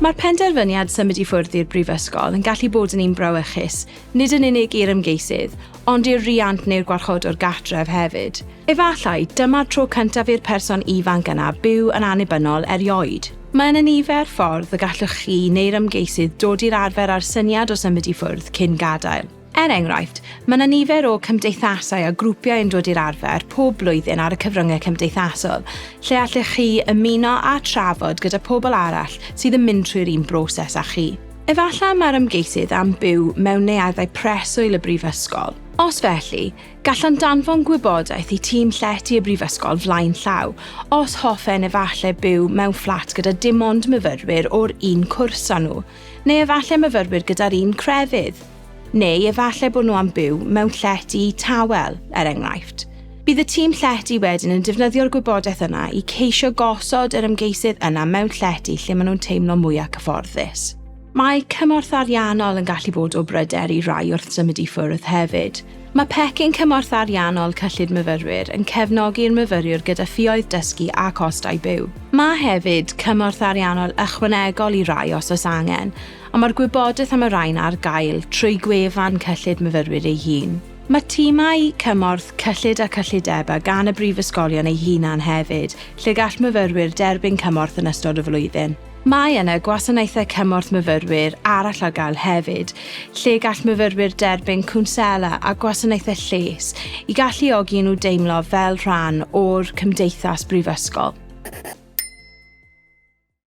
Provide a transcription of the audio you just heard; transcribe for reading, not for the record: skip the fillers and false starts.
Mae'r penderfyniad symud i ffwrdd i'r brifysgol yn gallu bod yn un brawychus, nid yn unig i'r ymgeisydd, ond i'r riant neu'r gwarchodwr gartref hefyd. Efallai, dyma'r tro cyntaf i'r person ifanc yna byw yn annibynnol erioed. Mae'n nifer ffordd y gallwch chi neu'r ymgeisydd dod i'r arfer ar syniad o symud i ffwrdd cyn gadael. Enghraifft, mae nifer o cymdeithasau a grwpiau yn dod i'r arfer pob blwyddyn ar y cyfryngau cymdeithasol, lle allwch chi ymuno a trafod gyda pobl arall sydd yn mynd trwy'r un broses â chi. Efallai mae'r ymgeisydd am byw mewn neuaddau breswyl y brifysgol. Os felly, gallan danfon gwybodaeth i tîm llety y brifysgol flaen llaw, os hoffen efallai byw mewn fflat gyda dim ond myfyrwyr o'r un cwrs â nhw, neu efallai myfyrwyr gyda'r un crefydd. Neu efallai bod nhw am byw mewn llety tawel, enghraifft. Bydd y tîm llety wedyn yn defnyddio'r gwybodaeth yna i ceisio gosod yr ymgeisydd yna mewn llety lle maen nhw'n teimlo mwyaf cyfforddus. Mae cymorth ariannol yn gallu bod o bryder i rai wrth symud i ffwrdd hefyd. Mae pecyn cymorth ariannol cyllid myfyrwyr yn cefnogi'r myfyriwr gyda ffïoedd dysgu a costau byw. Mae hefyd cymorth ariannol ychwanegol i rai os oes angen, ond mae'r gwybodaeth am y rhain ar gael trwy gwefan cyllid myfyrwyr ei hun. Mae tîmau cymorth cyllid a cyllidebau gan y brifysgolion ei hunan hefyd, lle gall myfyrwyr derbyn cymorth yn ystod y flwyddyn. Mae yna gwasanaethau cymorth myfyrwyr arall ar gael hefyd, lle gall myfyrwyr derbyn cwnsela a gwasanaethau lles i galluogi nhw deimlo fel rhan o'r cymdeithas brifysgol.